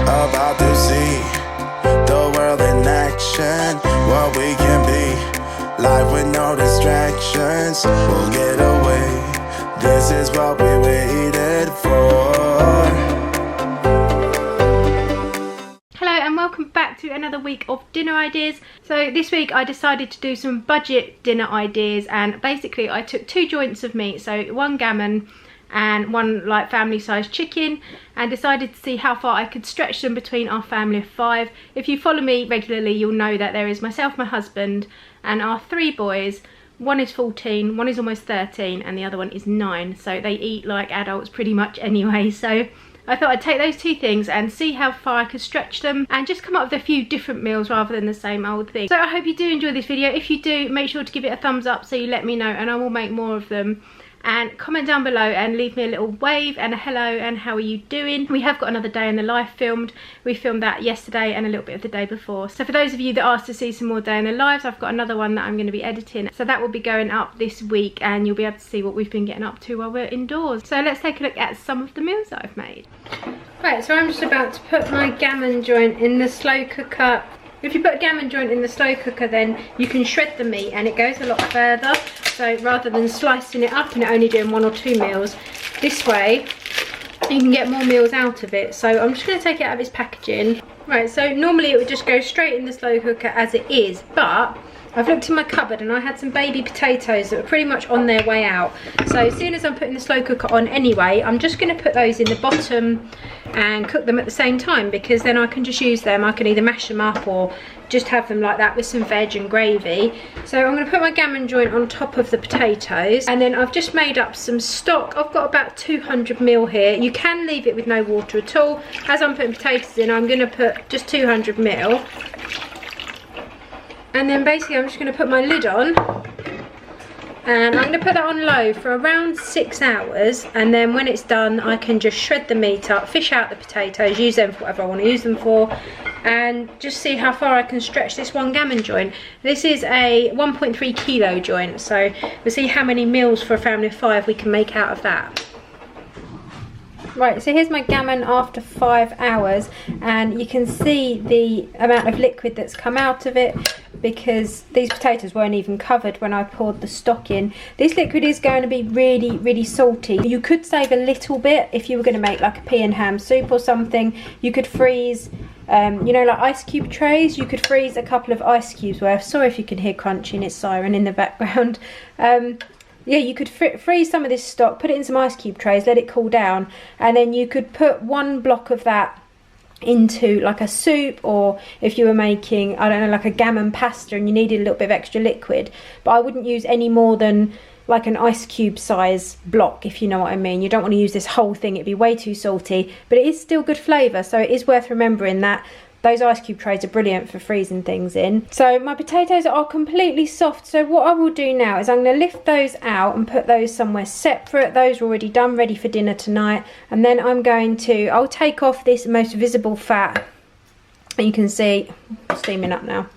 about to see the world in action, what we can be. Life with no distractions, we'll get away. This is what we waited for. Hello and welcome back to another week of dinner ideas. So this week I decided to do some budget dinner ideas, and basically I took 2 joints of meat, so 1 gammon and 1 like family sized chicken, and decided to see how far I could stretch them between our family of 5. If you follow me regularly, you'll know that there is myself, my husband and our 3 boys. 1 is 14, 1 is almost 13 and the other one is 9, so they eat like adults pretty much anyway. So I thought I'd take those 2 things and see how far I could stretch them and just come up with a few different meals rather than the same old thing. So I hope you do enjoy this video. If you do, make sure to give it a thumbs up so you let me know, and I will make more of them. And comment down below and leave me a little wave and a hello and how are you doing. We have got another day in the life filmed. We filmed that yesterday and a little bit of the day before. So for those of you that asked to see some more day in the lives, I've got another one that I'm going to be editing. So that will be going up this week and you'll be able to see what we've been getting up to while we're indoors. So let's take a look at some of the meals that I've made. Right, so I'm just about to put my gammon joint in the slow cooker. If you put a gammon joint in the slow cooker, then you can shred the meat and it goes a lot further. So rather than slicing it up and only doing 1 or 2 meals, this way you can get more meals out of it. So I'm just going to take it out of its packaging. Right, so normally it would just go straight in the slow cooker as it is, but I've looked in my cupboard and I had some baby potatoes that were pretty much on their way out. So as soon as I'm putting the slow cooker on anyway, I'm just going to put those in the bottom and cook them at the same time, because then I can just use them. I can either mash them up or just have them like that with some veg and gravy. So I'm going to put my gammon joint on top of the potatoes, and then I've just made up some stock. I've got about 200 ml here. You can leave it with no water at all. As I'm putting potatoes in, I'm going to put just 200 ml. And then basically I'm just going to put my lid on, and I'm going to put that on low for around 6 hours, and then when it's done I can just shred the meat up, fish out the potatoes, use them for whatever I want to use them for, and just see how far I can stretch this 1 gammon joint. This is a 1.3 kilo joint, so we'll see how many meals for a family of 5 we can make out of that. Right, so here's my gammon after 5 hours, and you can see the amount of liquid that's come out of it, because these potatoes weren't even covered when I poured the stock in. This liquid is going to be really, really salty. You could save a little bit if you were going to make like a pea and ham soup or something. You could freeze, you know, like ice cube trays. You could freeze a couple of ice cubes worth. Sorry if you can hear crunching, it's siren in the background. Yeah, you could freeze some of this stock, put it in some ice cube trays, let it cool down, and then you could put 1 block of that into like a soup, or if you were making, I don't know, like a gammon pasta and you needed a little bit of extra liquid. But I wouldn't use any more than like an ice cube size block, if you know what I mean. You don't want to use this whole thing, it'd be way too salty, but it is still good flavour, so it is worth remembering that those ice cube trays are brilliant for freezing things in. So my potatoes are completely soft, so what I will do now is I'm going to lift those out and put those somewhere separate. Those are already done, ready for dinner tonight. And then I'll take off this most visible fat, and you can see steaming up now.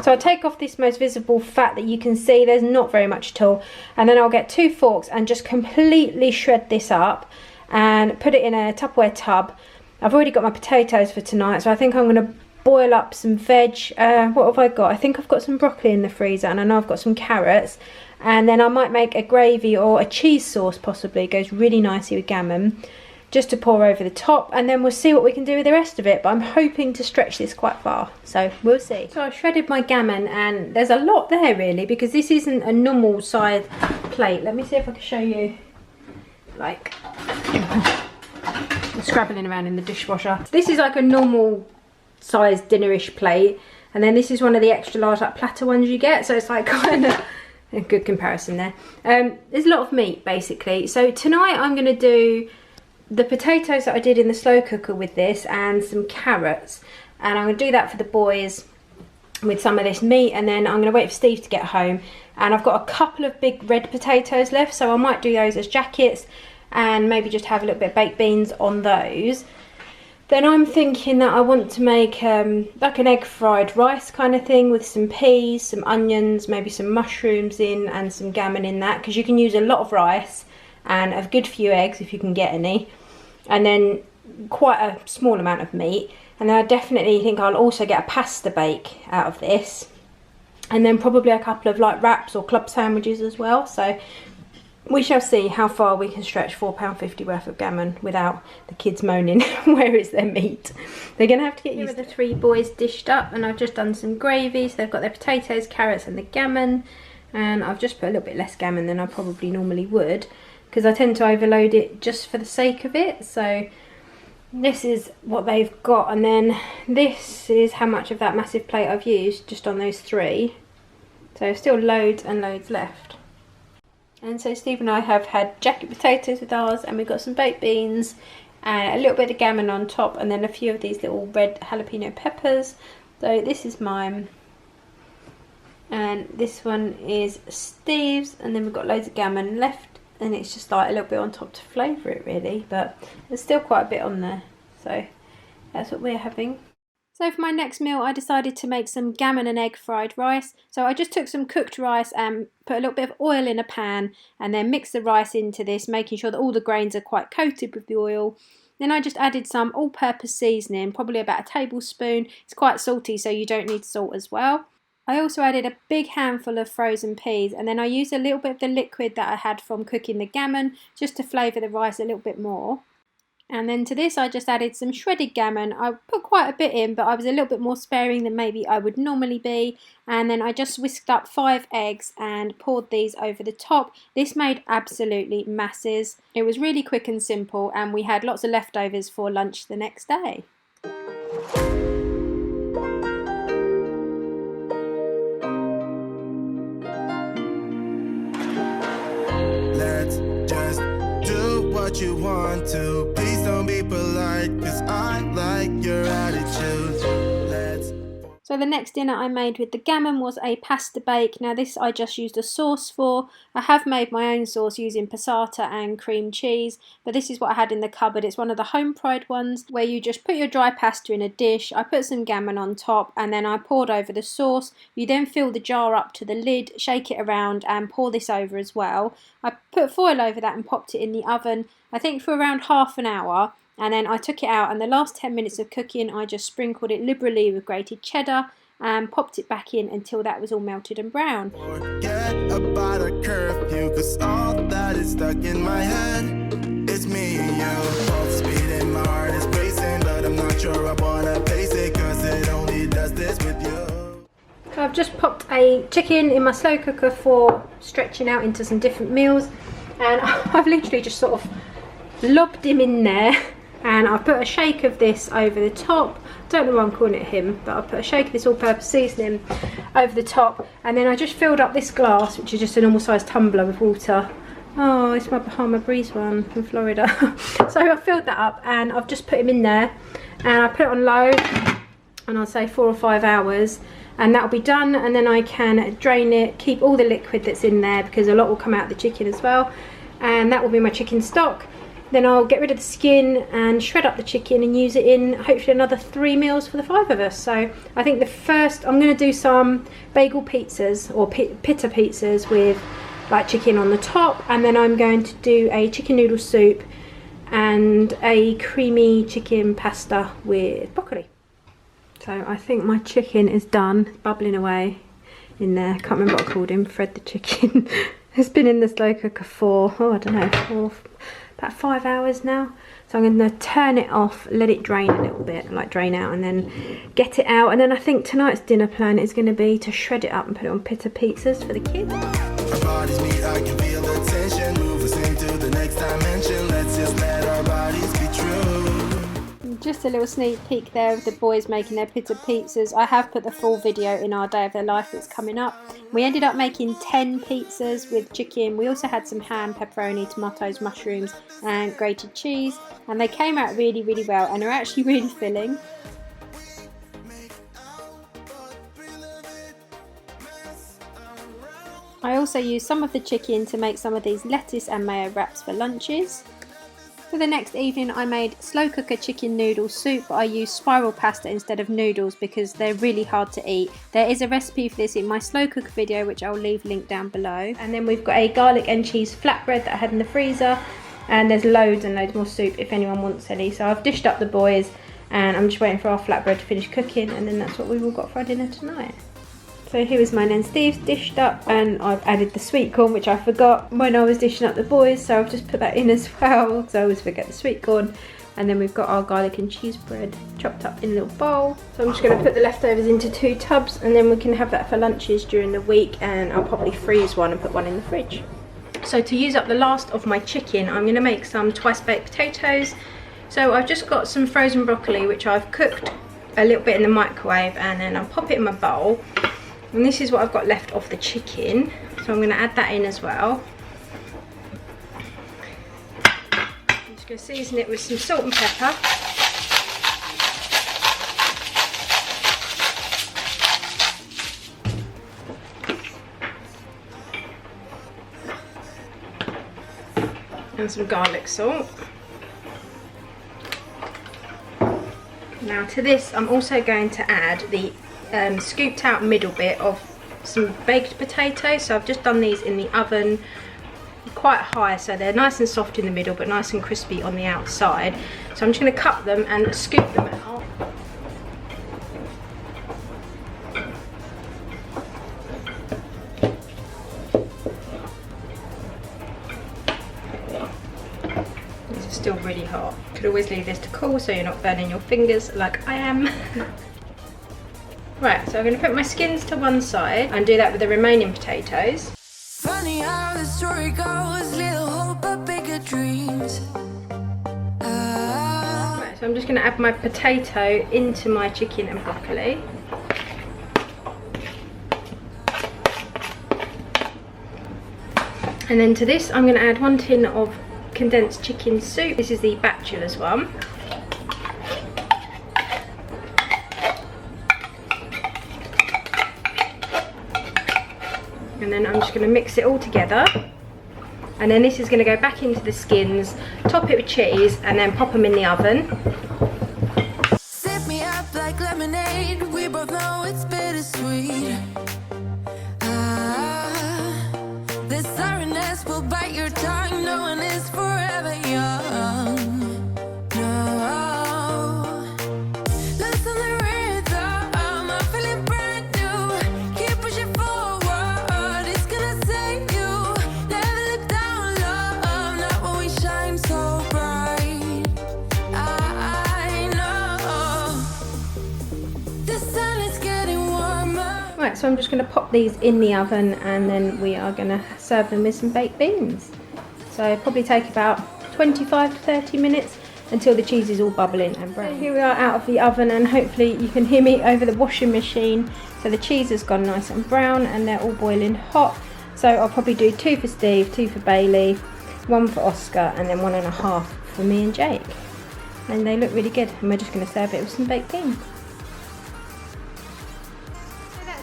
So I'll take off this most visible fat that you can see, there's not very much at all, and then I'll get 2 forks and just completely shred this up and put it in a Tupperware tub. I've already got my potatoes for tonight, so I think I'm going to boil up some veg. What have I got? I think I've got some broccoli in the freezer, and I know I've got some carrots. And then I might make a gravy or a cheese sauce possibly. It goes really nicely with gammon, just to pour over the top, and then we'll see what we can do with the rest of it. But I'm hoping to stretch this quite far, so we'll see. So I've shredded my gammon, and there's a lot there really, because this isn't a normal size plate. Let me see if I can show you, like... scrabbling around in the dishwasher. This is like a normal size dinnerish plate, and then this is one of the extra large like platter ones you get, so it's like kind of a good comparison there. There's a lot of meat basically. So tonight I'm going to do the potatoes that I did in the slow cooker with this, and some carrots, and I'm going to do that for the boys with some of this meat, and then I'm going to wait for Steve to get home. And I've got a couple of big red potatoes left, so I might do those as jackets and maybe just have a little bit of baked beans on those. Then I'm thinking that I want to make like an egg fried rice kind of thing with some peas, some onions, maybe some mushrooms in, and some gammon in that, because you can use a lot of rice and a good few eggs if you can get any. And then quite a small amount of meat. And then I definitely think I'll also get a pasta bake out of this. And then probably a couple of like wraps or club sandwiches as well. So we shall see how far we can stretch £4.50 worth of gammon without the kids moaning where is their meat. They're going to have to get used to it. Here are the three boys dished up, and I've just done some gravy. So they've got their potatoes, carrots and the gammon. And I've just put a little bit less gammon than I probably normally would, because I tend to overload it just for the sake of it. So this is what they've got, and then this is how much of that massive plate I've used just on those three. So still loads and loads left. And so Steve and I have had jacket potatoes with ours, and we've got some baked beans and a little bit of gammon on top, and then a few of these little red jalapeno peppers. So this is mine, and this one is Steve's, and then we've got loads of gammon left, and it's just like a little bit on top to flavour it really, but there's still quite a bit on there. So that's what we're having. So for my next meal, I decided to make some gammon and egg fried rice. So I just took some cooked rice and put a little bit of oil in a pan, and then mixed the rice into this, making sure that all the grains are quite coated with the oil. Then I just added some all-purpose seasoning, probably about a tablespoon. It's quite salty, so you don't need salt as well. I also added a big handful of frozen peas, and then I used a little bit of the liquid that I had from cooking the gammon just to flavour the rice a little bit more. And then to this I just added some shredded gammon. I put quite a bit in, but I was a little bit more sparing than maybe I would normally be. And then I just whisked up 5 eggs and poured these over the top. This made absolutely masses. It was really quick and simple, and we had lots of leftovers for lunch the next day. Let's just do what you want to. Please don't be polite, cause I like your attitude. So the next dinner I made with the gammon was a pasta bake. Now this I just used a sauce for. I have made my own sauce using passata and cream cheese, but this is what I had in the cupboard. It's one of the home fried ones where you just put your dry pasta in a dish. I put some gammon on top, and then I poured over the sauce. You then fill the jar up to the lid, shake it around and pour this over as well. I put foil over that and popped it in the oven, I think for around half an hour. And then I took it out, and the last 10 minutes of cooking I just sprinkled it liberally with grated cheddar and popped it back in until that was all melted and brown. Forget about a curfew, cause all that is stuck in my head. It's me and you, both speed and my heart is racing, but I'm not sure I wanna pace it, cause it only does this with you. So I've just popped a chicken in my slow cooker for stretching out into some different meals, and I've literally just sort of lobbed him in there. And I've put a shake of this over the top. Don't know why I'm calling it him, but I've put a shake of this all-purpose seasoning over the top. And then I just filled up this glass, which is just a normal sized tumbler, with water. Oh, it's my Bahama Breeze one from Florida. So I filled that up, and I've just put him in there. And I put it on low, and I'll say 4 or 5 hours. And that'll be done, and then I can drain it, keep all the liquid that's in there, because a lot will come out of the chicken as well. And that will be my chicken stock. Then I'll get rid of the skin and shred up the chicken and use it in hopefully another 3 meals for the 5 of us. So I think the first, I'm going to do some bagel pizzas or pita pizzas with like chicken on the top, and then I'm going to do a chicken noodle soup and a creamy chicken pasta with broccoli. So I think my chicken is done, bubbling away in there. Can't remember what I called him, Fred the chicken. It's been in the slow cooker for, oh I don't know, about 5 hours now. So I'm going to turn it off, let it drain a little bit, like drain out, and then get it out. And then I think tonight's dinner plan is going to be to shred it up and put it on pita pizzas for the kids. Our bodies meet, I can feel the tension. Move us into the next dimension. Let's just let our bodies be true. Just a little sneak peek there of the boys making their pita pizzas. I have put the full video in our day of their life that's coming up. We ended up making 10 pizzas with chicken. We also had some ham, pepperoni, tomatoes, mushrooms and grated cheese, and they came out really, really well and are actually really filling. I also used some of the chicken to make some of these lettuce and mayo wraps for lunches. For the next evening I made slow cooker chicken noodle soup, but I used spiral pasta instead of noodles because they're really hard to eat. There is a recipe for this in my slow cooker video, which I'll leave linked down below. And then we've got a garlic and cheese flatbread that I had in the freezer. And there's loads and loads more soup if anyone wants any. So I've dished up the boys and I'm just waiting for our flatbread to finish cooking, and then that's what we've all got for our dinner tonight. So here is mine and Steve's dished up, and I've added the sweet corn, which I forgot when I was dishing up the boys, so I've just put that in as well, because I always forget the sweet corn. And then we've got our garlic and cheese bread chopped up in a little bowl. So I'm just going to put the leftovers into 2 tubs, and then we can have that for lunches during the week, and I'll probably freeze one and put one in the fridge. So to use up the last of my chicken, I'm going to make some twice baked potatoes. So I've just got some frozen broccoli, which I've cooked a little bit in the microwave, and then I'll pop it in my bowl. And this is what I've got left of the chicken, so I'm going to add that in as well. I'm just going to season it with some salt and pepper. And some garlic salt. Now to this I'm also going to add the scooped out middle bit of some baked potatoes. So I've just done these in the oven quite high, so they're nice and soft in the middle but nice and crispy on the outside. So I'm just going to cut them and scoop them out. These are still really hot. Could always leave this to cool so you're not burning your fingers like I am. Right, so I'm going to put my skins to one side and do that with the remaining potatoes. Funny how the story goes, little hope but bigger dreams. Right, so I'm just going to add my potato into my chicken and broccoli. And then to this I'm going to add 1 tin of condensed chicken soup. This is the bachelor's one. And then I'm just going to mix it all together, and then this is going to go back into the skins, top it with cheese, and then pop them in the oven. Set me up like lemonade, we both know it's bittersweet. This sorrowness will bite your tongue, no one is forever young. Right, so I'm just going to pop these in the oven, and then we are going to serve them with some baked beans. So probably take about 25 to 30 minutes until the cheese is all bubbling and brown. So here we are out of the oven, and hopefully you can hear me over the washing machine. So the cheese has gone nice and brown and they're all boiling hot. So I'll probably do 2 for Steve, 2 for Bailey, 1 for Oscar, and then 1.5 for me and Jake. And they look really good, and we're just going to serve it with some baked beans.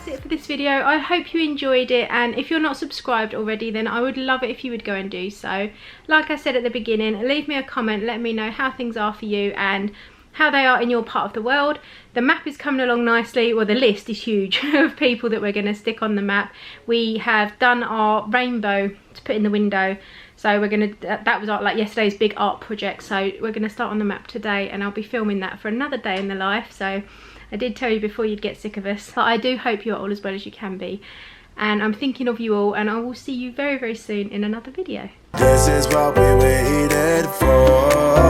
It for this video. I hope you enjoyed it, and if you're not subscribed already, then I would love it if you would go and do so. Like I said at the beginning, leave me a comment, let me know how things are for you and how they are in your part of the world. The map is coming along nicely, well the list is huge of people that we're going to stick on the map. We have done our rainbow to put in the window, so we're going to, that was like yesterday's big art project, so we're going to start on the map today, and I'll be filming that for another day in the life. So I did tell you before you'd get sick of us, but I do hope you're all as well as you can be. And I'm thinking of you all, and I will see you very, very soon in another video. This is what we waited for.